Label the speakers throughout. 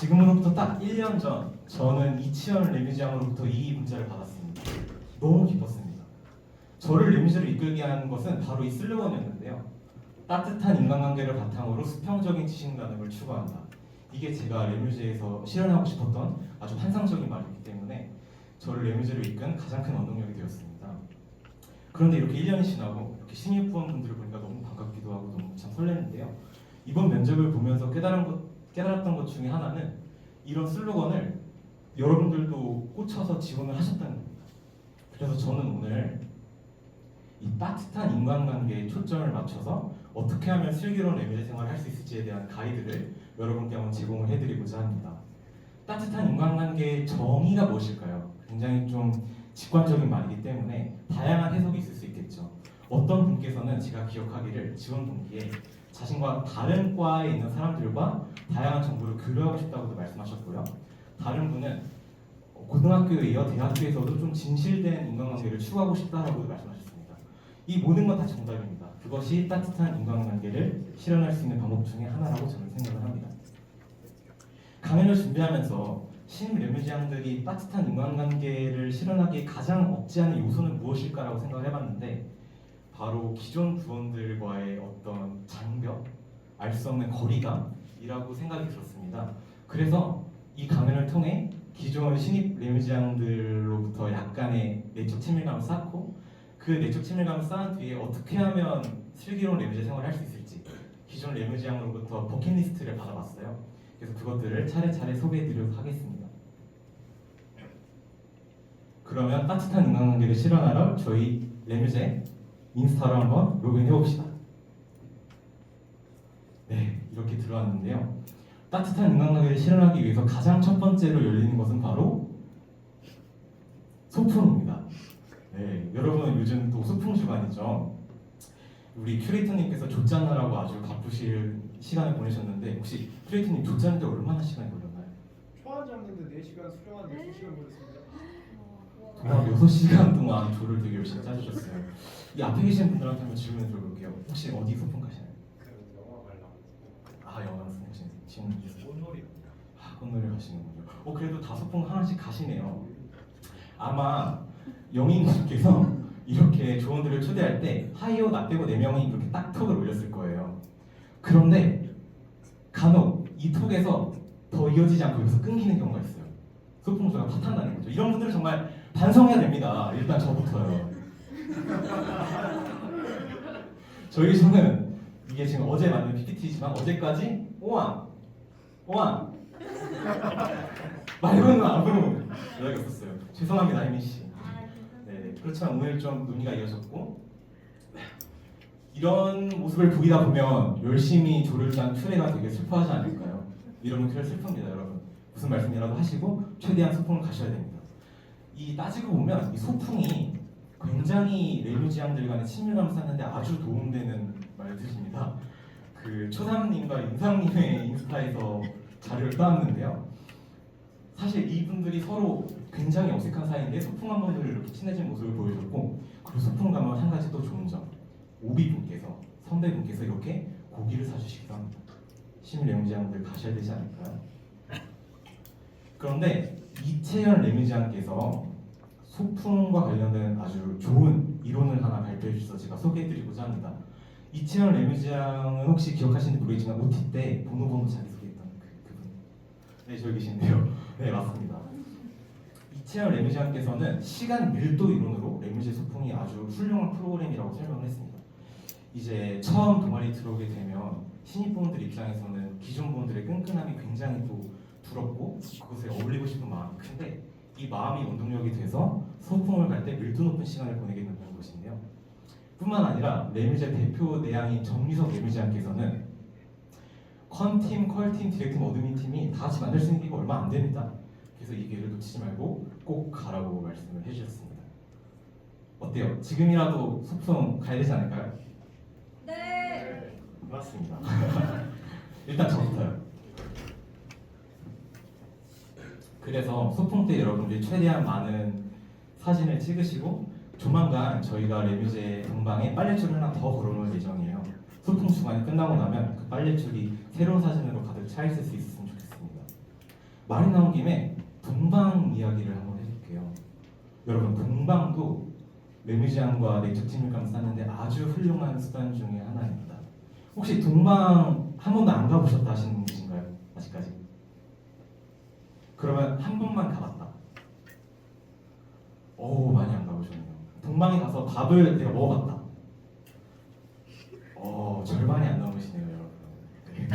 Speaker 1: 지금으로부터 딱 1년 전 저는 이치현 레뮤지양으로부터 이 문자를 받았습니다. 너무 기뻤습니다. 저를 레뮤지로 이끌게 하는 것은 바로 이 슬로건이었는데요. 따뜻한 인간관계를 바탕으로 수평적인 지식 나눔을 추구한다. 이게 제가 레뮤지에서 실현하고 싶었던 아주 환상적인 말이기 때문에 저를 레뮤지로 이끈 가장 큰 원동력이 되었습니다. 그런데 이렇게 1년이 지나고 이렇게 신입부원분들을 보니까 너무 반갑기도 하고 너무 참 설레는데요. 이번 면접을 보면서 깨달았던 것 중에 하나는 이런 슬로건을 여러분들도 꽂혀서 지원을 하셨다는 겁니다. 그래서 저는 오늘 이 따뜻한 인간관계에 초점을 맞춰서 어떻게 하면 슬기로운 레뮤지 생활을 할 수 있을지에 대한 가이드를 여러분께 한번 제공을 해드리고자 합니다. 따뜻한 인간관계의 정의가 무엇일까요? 굉장히 좀 직관적인 말이기 때문에 다양한 해석이 있을 수 있겠죠. 어떤 분께서는 제가 기억하기를 지원 동기에 자신과 다른 과에 있는 사람들과 다양한 정보를 교류하고 싶다고도 말씀하셨고요. 다른 분은 고등학교에 이어 대학교에서도 좀 진실된 인간관계를 추구하고 싶다라고도 말씀하셨습니다. 이 모든 건 다 정답입니다. 그것이 따뜻한 인간관계를 실현할 수 있는 방법 중에 하나라고 저는 생각을 합니다. 강연을 준비하면서 신입 레뮤지양들이 따뜻한 인간관계를 실현하기에 가장 없지않은 요소는 무엇일까라고 생각을 해봤는데 바로 기존 부원들과의 어떤 장벽, 알 수 없는 거리감이라고 생각이 들었습니다. 그래서 이 강연을 통해 기존 신입 레뮤지양들로부터 약간의 내적 친밀감을 쌓고 그 내적 친밀감을 쌓은 뒤에 어떻게 하면 슬기로운 레뮤지 생활을 할 수 있을지 기존 레뮤지양으로부터 버킷리스트를 받아봤어요. 그래서 그것들을 차례차례 소개해드리도록 하겠습니다. 그러면 따뜻한 인간관계를 실현하러 저희 레뮤제 인스타로 한번 로그인 해봅시다. 네, 이렇게 들어왔는데요. 따뜻한 인간관계를 실현하기 위해서 가장 첫 번째로 열리는 것은 바로 소풍입니다. 네, 여러분 요즘 또 소풍 주간이죠. 우리 큐레이터님께서 조짜느라고 아주 바쁘실 시간을 보내셨는데 혹시 큐레이터님 조짜는데 얼마나 시간이 걸렸나요?
Speaker 2: 초안 잡는데 4시간 수령한 6시간 걸렸습니다.
Speaker 1: 정말 6시간 동안 조를 되게 열심히 짜주셨어요. 이 앞에 계신 분들한테 한번 질문을 드려볼게요. 혹시 어디 소풍 가시나요?
Speaker 2: 영화 관람.
Speaker 1: 영화 소풍 지금
Speaker 2: 꽃놀이.
Speaker 1: 꽃놀이 가시는군요. 그래도 다 소풍 하나씩 가시네요. 아마 영희님께서 이렇게 조원들을 초대할 때 하이오 나 빼고 4명이 이렇게 딱 톡을 올렸을 거예요. 그런데 간혹 이 톡에서 더 이어지지 않고 여기서 끊기는 경우가 있어요. 소풍수가 파탄나는 거죠. 이런 분들은 정말 반성해야 됩니다. 일단 저부터요. 저는 이게 지금 어제 만든 PPT지만 어제까지 오왕 말고는 아무 연락이 없었어요. 죄송합니다, 혜민 씨. 네, 그렇지만 오늘 좀 논의가 이어졌고 이런 모습을 보이다 보면 열심히 조를 짠 큐레가 되게 슬퍼하지 않을까요? 이러면 큐레 슬픕니다, 여러분. 무슨 말씀이라도 하시고 최대한 소풍을 가셔야 됩니다. 이 따지고 보면 이 소풍이 굉장히 레뮤지양들 간의 친밀감을 쌓는데 아주 도움되는 말들입니다. 그 초삼님과 윤상님의 인스타에서 자료를 따왔는데요. 사실 이분들이 서로 굉장히 어색한 사이인데 소풍 한 번을 이렇게 친해진 모습을 보여줬고 그리고 소풍 가면 한 가지 또 좋은 점 오비분께서 선배분께서 이렇게 고기를 사주시기도 합니다. 신입 레뮤지양들 가셔야 되지 않을까요? 그런데 이채연 레뮤지양께서 소풍과 관련된 아주 좋은 이론을 하나 발표해 주셔서 제가 소개해드리고자 합니다. 이채연 레뮤지양은 혹시 기억하시는지 모르겠지만 OT 때 번호 자기소개했던 그분. 네, 저기 계신데요. 네, 맞습니다. 이채연 레뮤지양께서는 시간 밀도 이론으로 레뮤지 소풍이 아주 훌륭한 프로그램이라고 설명을 했습니다. 이제 처음 동아리 들어오게 되면 신입부원들 입장에서는 기존 부원들의 끈끈함이 굉장히 또 두렵고 그것에 어울리고 싶은 마음이 큰데 이 마음이 원동력이 돼서 소풍을 갈 때 밀도 높은 시간을 보내게 된다는 것인데요. 뿐만 아니라 레뮤지의 대표 내향인 정미석 레뮤지양께서는 컨팀, 컬팀, 디렉팀, 어드민 팀이 다 같이 만들 수 있는 게 얼마 안 됩니다. 그래서 이 기회를 놓치지 말고 꼭 가라고 말씀을 해주셨습니다. 어때요? 지금이라도 소풍 가야 되지 않을까요?
Speaker 3: 네.
Speaker 1: 맞습니다. 일단 저부터요. 그래서 소풍 때 여러분들이 최대한 많은 사진을 찍으시고 조만간 저희가 레뮤제 동방에 빨래줄을 하나 더 걸어놓을 예정이에요. 소풍 주간이 끝나고 나면 그 빨래줄이 새로운 사진으로 가득 차 있을 수 있었으면 좋겠습니다. 말이 나온 김에 동방 이야기를 한번 해줄게요. 여러분 동방도 레미지안과 내적 친밀감을 쌓는데 아주 훌륭한 수단 중에 하나입니다. 혹시 동방 한 번도 안 가보셨다 하시는 분 계신가요? 아직까지? 그러면 한 번만 가봤다. 오 많이 안 가보셨네요. 동방에 가서 밥을 내가 먹어봤다. 절반이 안 넘으시네요 여러분. 네.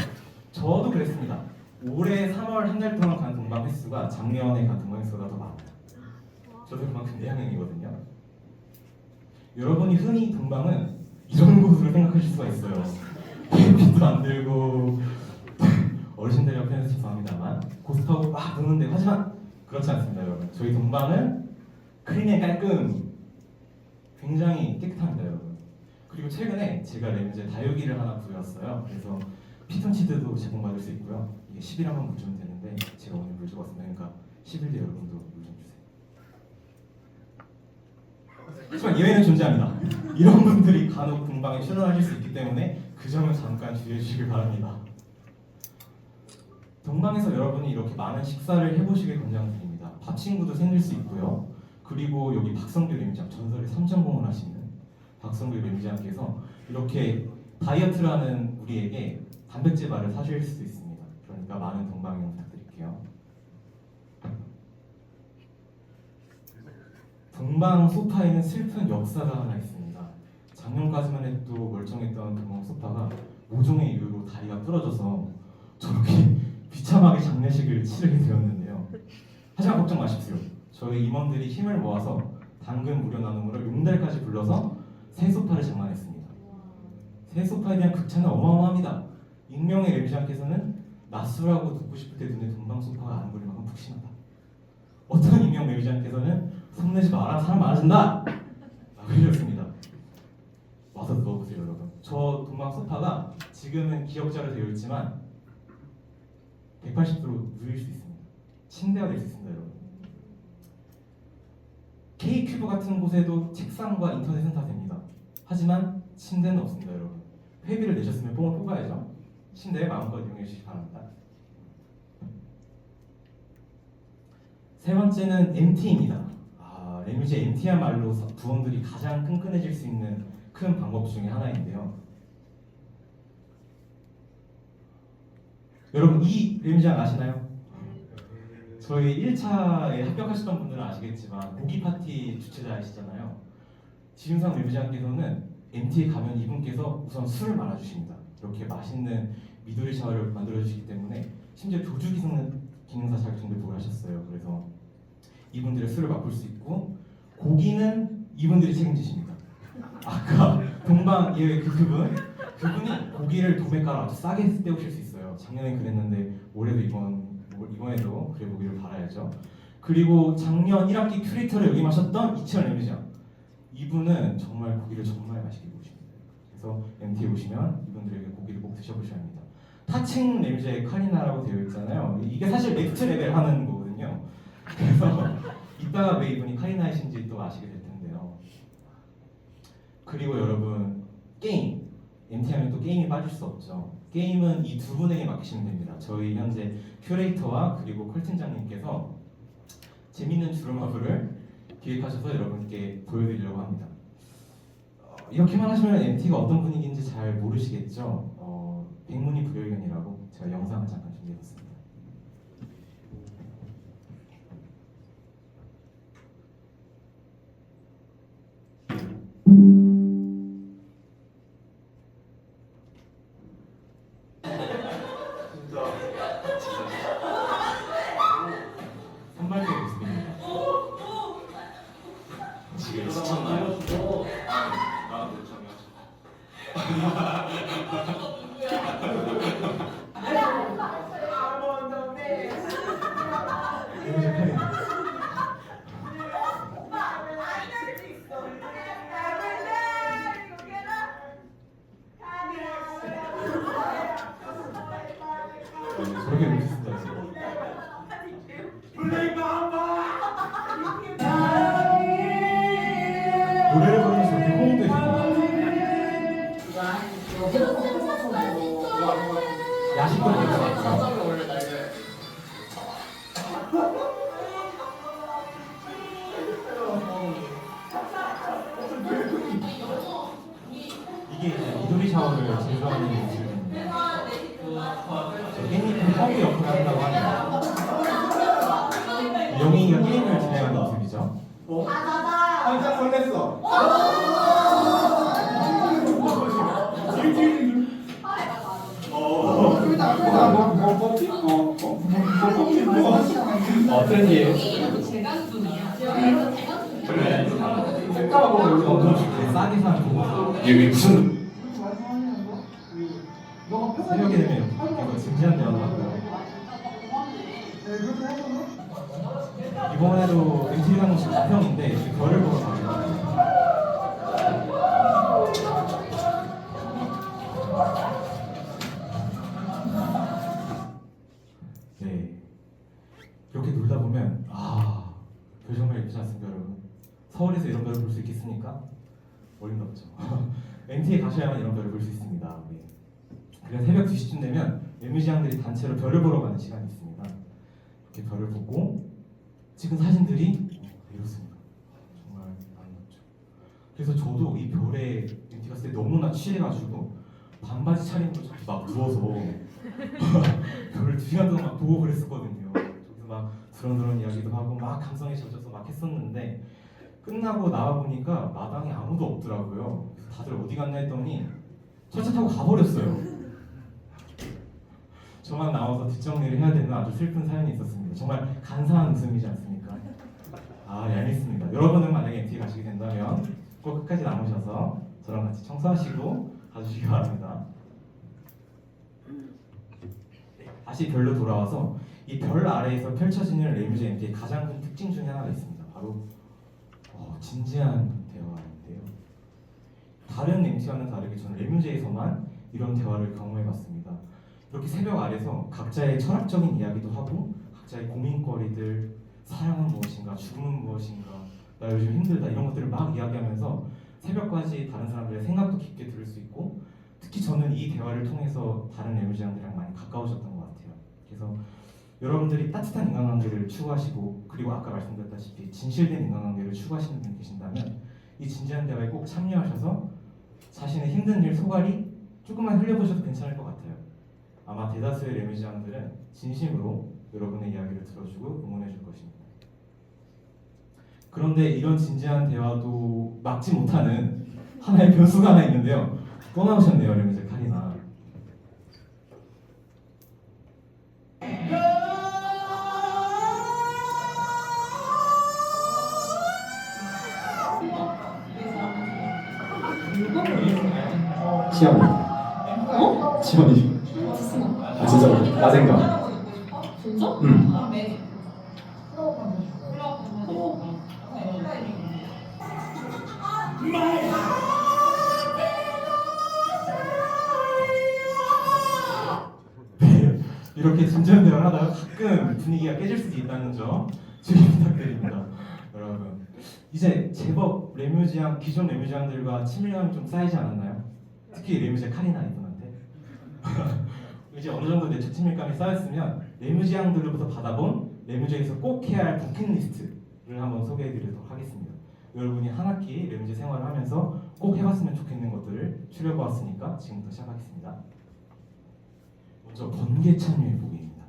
Speaker 1: 저도 그랬습니다. 올해 3월 한 달 동안 간 동방 횟수가 작년에 간 동방 횟수가 더 많아요. 저도 그만큼 내향형이거든요. 여러분이 흔히 동방은 이런 곳으로 생각하실 수가 있어요. 비도 안 들고 어르신들 옆에서 죄송합니다만 고스톱하고 막 노는데 하지만 그렇지 않습니다 여러분. 저희 동방은 클린에 깔끔 굉장히 깨끗합니다 여러분. 그리고 최근에 제가 레미제 다육이를 하나 구해왔어요. 그래서 피톤치드도 제공받을 수 있고요. 이게 10일하면 물 주면 되는데 제가 오늘 물 주고 왔습니다. 그러니까 10일 뒤에 여러분도 물 좀 주세요. 하지만 예외는 존재합니다. 이런 분들이 간혹 동방에 출연하실 수 있기 때문에 그 점을 잠깐 주의해 주시길 바랍니다. 동방에서 여러분이 이렇게 많은 식사를 해보시길 권장드립니다. 밥친구도 생길 수 있고요. 그리고 여기 박성규 레미장 전설의 삼전공을 하시는 박성규 레미장께서 이렇게 다이어트라는 우리에게 단백질 바를 사실 수도 있습니다. 그러니까 많은 동방 이용 부탁드릴게요. 동방 소파에는 슬픈 역사가 하나 있습니다. 작년까지만 해도 멀쩡했던 동방 소파가 모종의 이유로 다리가 부러져서 저렇게 비참하게 장례식을 치르게 되었는데요. 하지만 걱정 마십시오. 저희 임원들이 힘을 모아서 당근 무료 나눔으로 용달까지 불러서 새 소파를 장만했습니다. 새 소파에 대한 극찬은 어마어마합니다. 익명의 레미장께서는 낯설하고 듣고 싶을 때 눈에 동방 소파가 안 보일 만큼 푹신하다. 어떤 익명 레미장께서는 성내지 마라 사람 많아진다 라고 해주셨습니다. 와서 누워보세요 여러분. 저 동방 소파가 지금은 기역자로 되어 있지만 180도로 누일 수 있습니다. 침대가 될 수 있습니다 여러분. K큐브 같은 곳에도 책상과 인터넷은 다 됩니다. 하지만 침대는 없습니다 여러분. 회비를 내셨으면 뽕을 뽑아야죠. 침대에 마음껏 이용해 주시기 바랍니다. 세 번째는 MT입니다. 레미제 MT야말로 부원들이 가장 끈끈해질 수 있는 큰 방법 중에 하나인데요. 여러분 이 레미장 아시나요? 저희 1차에 합격하셨던 분들은 아시겠지만 고기 파티 주최자이시잖아요. 지윤상 레미장께서는 MT에 가면 이분께서 우선 술을 말아주십니다. 이렇게 맛있는 미도리 샤워를 만들어주시기 때문에 심지어 교주 기능사 자격증도 부여하셨어요. 그래서 이분들의 술을 맛볼 수 있고 고기는 이분들이 책임지십니다. 아까 동방 예외 그분이 고기를 도매가로 아주 싸게 때우실 수 있어요. 작년엔 그랬는데 올해도 이번에도 그래 보기를 바라야죠. 그리고 작년 1학기 큐레이터를 역임하셨던 이치현 레미장 이분은 정말 고기를 정말 맛있게 구우십니다. 그래서 MT에 오시면 이분들에게 고기를 꼭 드셔보셔야 합니다. 타칭 레미제의 카리나라고 되어 있잖아요. 이게 사실 넥스트 레벨 하는 거거든요. 그래서 이따가 왜 이분이 카리나이신지 또 아시게 될 텐데요. 그리고 여러분 게임 MT 하면 또 게임이 빠질 수 없죠. 게임은 이 두 분에게 맡기시면 됩니다. 저희 현재 큐레이터와 그리고 컬 팀장님께서 재밌는 주루마블을 기획하셔서 여러분께 보여드리려고 합니다. 이렇게만 하시면 MT가 어떤 분위기인지 잘 모르시겠죠. 백문이 불여일견이라고 제가 영상을 잠깐 준비해봤습니다. 선발대의 모습입니다. 지금 지쳤나요? 나도 저렇게 놓쳤습니다. 거를 제조하는 기술입니다. 깻잎은 허브 역할을 한다고 합니다. 영희가 게임을 진행하는 모습이죠.
Speaker 2: 깜짝 놀랐어.
Speaker 1: 트렌디예요. 싸게 사는 거.
Speaker 4: 이게 무슨
Speaker 1: 새벽에 되면 이거 진지한 대화를 하고요. 이번에도 MTV 방송 4평인데 이렇게 별을 보러 가요. 네, 이렇게 놀다 보면 별 정말 예쁘지 않습니까, 여러분? 서울에서 이런 별을 볼 수 있겠습니까? 어림도 없죠. MT에 가셔야만 이런 별을 볼 수 있습니다. 네. 그래서 새벽 2시쯤 되면 레뮤지앙들이 단체로 별을 보러 가는 시간이 있습니다. 이렇게 별을 보고 찍은 사진들이 이렇습니다. 정말 아름답죠. 그래서 저도 이 별에 MT 갔을 때 너무나 취해가지고 반바지 차림으로 저렇게 막 누워서 별을 2시간 동안 막 보고 그랬었거든요. 저기서 막 드런드런 이야기도 하고 막 감성에 젖어서 막 했었는데 끝나고 나와 보니까 마당에 아무도 없더라고요. 그래서 다들 어디 갔나 했더니 첫차 타고 가버렸어요. 저만 나와서 뒷정리를 해야 되는 아주 슬픈 사연이 있었습니다. 정말 간사한 웃음이지 않습니까? 얄밉습니다. 여러분은 만약에 MT 가시게 된다면 꼭 끝까지 남으셔서 저랑 같이 청소하시고 가주시기 바랍니다. 다시 별로 돌아와서 이 별 아래에서 펼쳐지는 레뮤즈 MT의 가장 큰 특징 중에 하나가 있습니다. 바로 진지한 대화인데요. 다른 MT와는 다르게 저는 레뮤즈에서만 이런 대화를 경험해봤습니다. 이렇게 새벽 아래서 각자의 철학적인 이야기도 하고 각자의 고민거리들, 사랑은 무엇인가, 죽음은 무엇인가, 나 요즘 힘들다 이런 것들을 막 이야기하면서 새벽까지 다른 사람들의 생각도 깊게 들을 수 있고 특히 저는 이 대화를 통해서 다른 레뮤지안들이랑 많이 가까워졌던 것 같아요. 그래서 여러분들이 따뜻한 인간관계를 추구하시고 그리고 아까 말씀드렸다시피 진실된 인간관계를 추구하시는 분이 계신다면 이 진지한 대화에 꼭 참여하셔서 자신의 힘든 일 소갈이 조금만 흘려보셔도 괜찮을 것 같아요. 아마 대다수의 레뮤지안들은 진심으로 여러분의 이야기를 들어주고 응원해 줄 것입니다. 그런데 이런 진지한 대화도 막지 못하는 하나의 변수가 하나 있는데요. 또 나오셨네요, 레뮤지 카리나.
Speaker 4: 시연이 시연이 진짜로 나 생각
Speaker 3: 진짜?
Speaker 4: 응
Speaker 1: 네, 이렇게 진지한 대화를 하다가 가끔 분위기가 깨질 수도 있다는 점 주의 부탁드립니다. 여러분, 이제 제법 레뮤지안, 기존 레뮤지안들과 친밀감이 좀 쌓이지 않았나요? 특히 레뮤지 카리나 이분한테 이제 어느 정도 내적 친밀감이 쌓였으면 레뮤지안들로부터 받아본 레뮤지에서 꼭 해야 할 버킷리스트를 한번 소개해드리도록 하겠습니다. 여러분이 한 학기 레뮤지 생활을 하면서 꼭 해봤으면 좋겠는 것들을 추려보았으니까 지금부터 시작하겠습니다. 먼저 번개 참여 해보기입니다.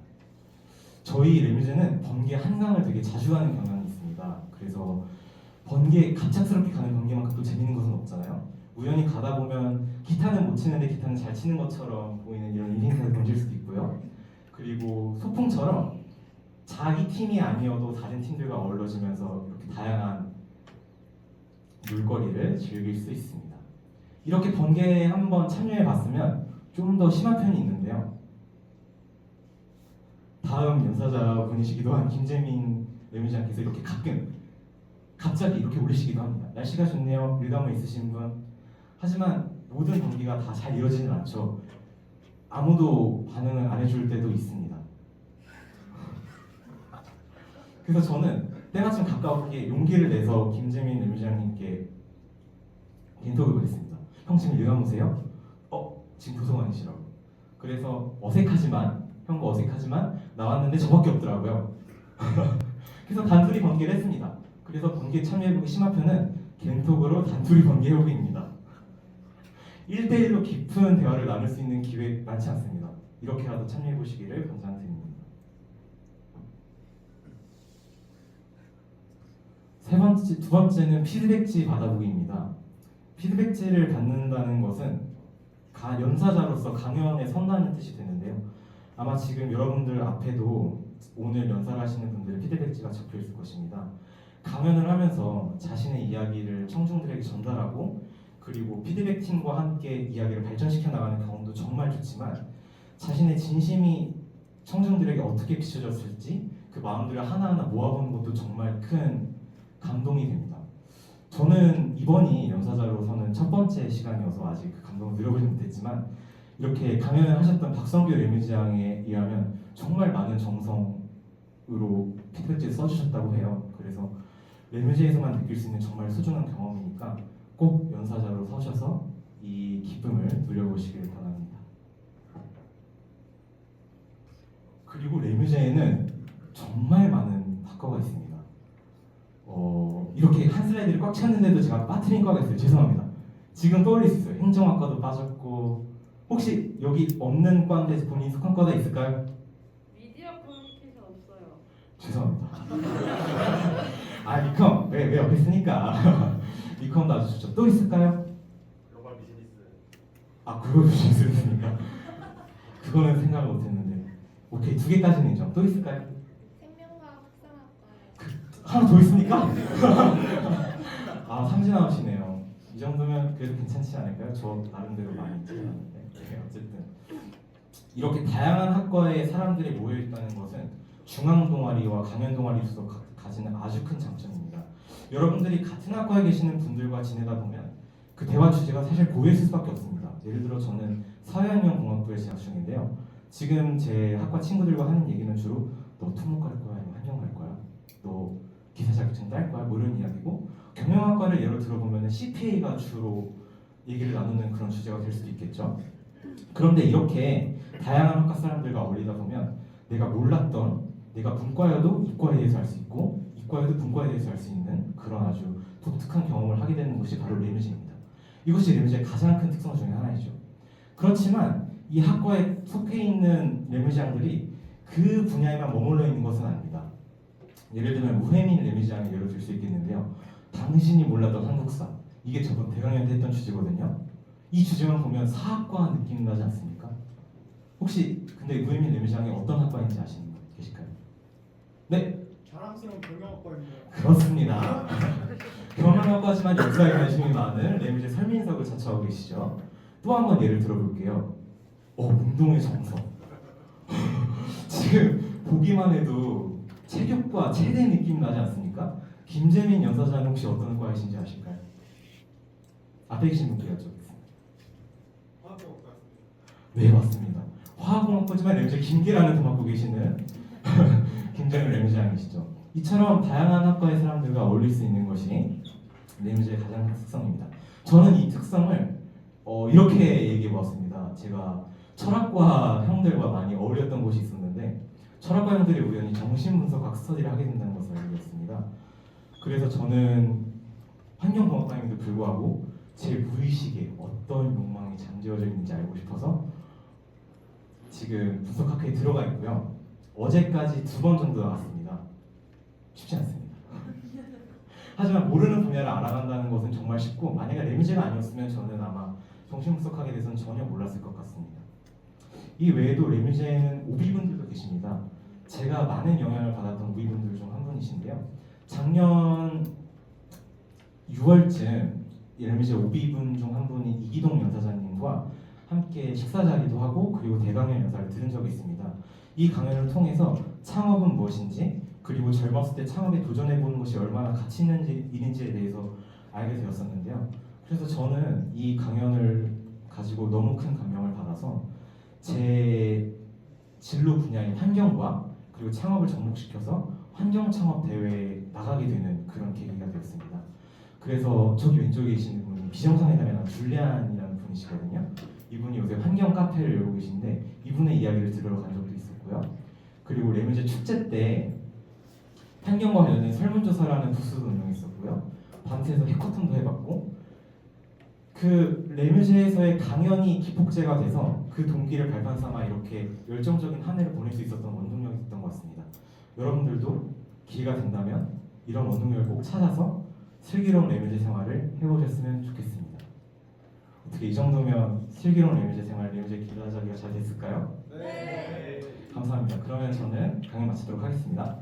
Speaker 1: 저희 레뮤즈는 번개 한강을 되게 자주 가는 경향이 있습니다. 그래서 번개 갑작스럽게 가는 번개만큼 또 재밌는 것은 없잖아요. 우연히 가다 보면 기타는 못 치는데 기타는 잘 치는 것처럼 보이는 이런 인생사를 던질 수도 있고요. 그리고 소풍처럼 자기 팀이 아니어도 다른 팀들과 어우러지면서 이렇게 다양한 놀거리를 즐길 수 있습니다. 이렇게 번개에 한번 참여해봤으면 좀 더 심한 편이 있는데요. 다음 연사자분이시기도 한 김재민 레뮤지안께서 이렇게 가끔 갑자기 이렇게 올리시기도 합니다. 날씨가 좋네요. 일감은 있으신 분. 하지만 모든 번개가 다 잘 이루어지진 않죠. 아무도 반응을 안 해줄 때도 있습니다. 그래서 저는 때마침 가까웠기에 용기를 내서 김재민 레뮤지안님께 겐톡을 보냈습니다. 형 지금 일감 오세요? 지금 도서관이시라고. 그래서 형과 어색하지만 나왔는데 저밖에 없더라고요. 그래서 단둘이 번개를 했습니다. 그래서 번개 참여해보기 심화편은 겐톡으로 단둘이 번개 해보기입니다. 1대1로 깊은 대화를 나눌 수 있는 기회 많지 않습니다. 이렇게라도 참여해 보시기를 권장드립니다. 두 번째는 피드백지 받아보기입니다. 피드백지를 받는다는 것은 연사자로서 강연에 선다는 뜻이 되는데요. 아마 지금 여러분들 앞에도 오늘 연사를 하시는 분들의 피드백지가 적혀 있을 것입니다. 강연을 하면서 자신의 이야기를 청중들에게 전달하고 그리고 피드백 팀과 함께 이야기를 발전시켜 나가는 경험도 정말 좋지만 자신의 진심이 청중들에게 어떻게 비춰졌을지 그 마음들을 하나하나 모아보는 것도 정말 큰 감동이 됩니다. 저는 이번이 연사자로서는 첫 번째 시간이어서 아직 그 감동을 누려보지 못했지만 이렇게 강연을 하셨던 박성규 레뮤지양에 의하면 정말 많은 정성으로 피드백지를 써주셨다고 해요. 그래서 레뮤지에서만 느낄 수 있는 정말 소중한 경험이니까 꼭 연사자로 서셔서 이 기쁨을 누려보시길 바랍니다. 그리고 레뮤제에는 정말 많은 학과가 있습니다. 이렇게 한 슬라이드를 꽉 찼는데도 제가 빠뜨린 과가 있어요. 죄송합니다. 지금 떠올릴 수 있어요. 행정학과도 빠졌고 혹시 여기 없는 과인데 본인 속한 과가 있을까요?
Speaker 3: 미디어 커뮤니케이션 없어요.
Speaker 1: 죄송합니다. 리컴 왜 옆에 있으니까 리컴도 아주 좋죠. 또 있을까요?
Speaker 2: 글로벌 비즈니스.
Speaker 1: 그거 비즈니스니까 그거는 생각을 못했는데 오케이 2개까지는 인정. 또 있을까요?
Speaker 3: 생명과학 특성학과요.
Speaker 1: 하나 더 있습니까? 삼진아웃이네요. 이 정도면 그래도 괜찮지 않을까요? 저 나름대로 많이 틀렸는데 어쨌든 이렇게 다양한 학과에 사람들이 모여 있다는 것은 중앙 동아리와 강연 동아리로서 가지는 아주 큰 장점입니다. 여러분들이 같은 학과에 계시는 분들과 지내다 보면 그 대화 주제가 사실 고유했을 수밖에 없습니다. 예를 들어 저는 사회환경공학부에 재학 중인데요. 지금 제 학과 친구들과 하는 얘기는 주로 너 토목 갈 거야 아니면 환경 갈 거야? 너 기사 자격증 딸 거야? 뭐 이런 이야기고 경영학과를 예로 들어보면 CPA가 주로 얘기를 나누는 그런 주제가 될 수도 있겠죠. 그런데 이렇게 다양한 학과 사람들과 어울리다 보면 내가 몰랐던 내가 분과여도 이과에 대해서 알 수 있고 이과여도 분과에 대해서 알 수 있는 그런 아주 독특한 경험을 하게 되는 것이 바로 레뮤지입니다. 이것이 레뮤지의 가장 큰 특성 중에 하나이죠. 그렇지만 이 학과에 속해 있는 레뮤지양들이 그 분야에만 머물러 있는 것은 아닙니다. 예를 들면 우혜민 레뮤지양을 예로 들 수 있겠는데요. 당신이 몰랐던 한국사 이게 저번 대강연 때 했던 주제거든요. 이 주제만 보면 사학과 느낌 나지 않습니까? 혹시 근데 우혜민 레뮤지양이 어떤 학과인지 아시는 분 계실까요? 네?
Speaker 2: 자랑스러운 경영학과입니다.
Speaker 1: 그렇습니다. 경영학과지만 역사에 관심이 많은 레뮤지 설민석을 자처하고 계시죠. 또 한 번 예를 들어볼게요. 운동의 정석. 지금 보기만 해도 체육과 체대 느낌 나지 않습니까? 김재민 연사자는 혹시 어떤 과이신지 아실까요? 앞에 계신 분께 여쭤보겠습니다.
Speaker 2: 화학공학과.
Speaker 1: 네 맞습니다. 화학공학과지만 레뮤지 김계라는 도 맡고 계시는 김재민 레뮤지양이시죠. 이처럼 다양한 학과의 사람들과 어울릴 수 있는 것이 레뮤지의 가장 큰 특성입니다. 저는 이 특성을 이렇게 얘기해 보았습니다. 제가 철학과 형들과 많이 어울렸던 곳이 있었는데 철학과 형들이 우연히 정신분석학 스터디를 하게 된다는 것을 알게 되었습니다. 그래서 저는 환경공학과임에도 불구하고 제 무의식에 어떤 욕망이 잠재워져 있는지 알고 싶어서 지금 분석학회에 들어가 있고요. 어제까지 2번 정도 나왔습니다. 쉽지 않습니다. 하지만 모르는 분야를 알아간다는 것은 정말 쉽고 만약에 레뮤지가 아니었으면 저는 아마 정신분석학에 대해서는 전혀 몰랐을 것 같습니다. 이 외에도 레뮤지에는 오비분들도 계십니다. 제가 많은 영향을 받았던 오비분들 중 한 분이신데요. 작년 6월쯤 레뮤지 오비분 중 한 분이 이기동 연사자님과 함께 식사 자리도 하고 그리고 대강연 연사를 들은 적이 있습니다. 이 강연을 통해서 창업은 무엇인지 그리고 젊었을 때 창업에 도전해보는 것이 얼마나 가치 있는 일인지에 대해서 알게 되었었는데요. 그래서 저는 이 강연을 가지고 너무 큰 감명을 받아서 제 진로 분야인 환경과 그리고 창업을 접목시켜서 환경 창업 대회에 나가게 되는 그런 계기가 되었습니다. 그래서 저기 왼쪽에 계시는 분이 비정상회담에 줄리안이라는 분이시거든요. 이분이 요새 환경 카페를 열고 계신데 이분의 이야기를 들으러 간 적도 있었고요. 그리고 레뮤지 축제 때 환경과 관련된 설문조사라는 부스도 운영했었고요. 밤새서 해커톤도 해봤고 그 레뮤제에서의 강연이 기폭제가 돼서 그 동기를 발판 삼아 이렇게 열정적인 한 해를 보낼 수 있었던 원동력이 있던 것 같습니다. 여러분들도 기회가 된다면 이런 원동력을 꼭 찾아서 슬기로운 레뮤제 생활을 해보셨으면 좋겠습니다. 어떻게 이 정도면 슬기로운 레뮤제 생활, 레뮤제 기라자기가 잘 됐을까요?
Speaker 2: 네.
Speaker 1: 감사합니다. 그러면 저는 강연 마치도록 하겠습니다.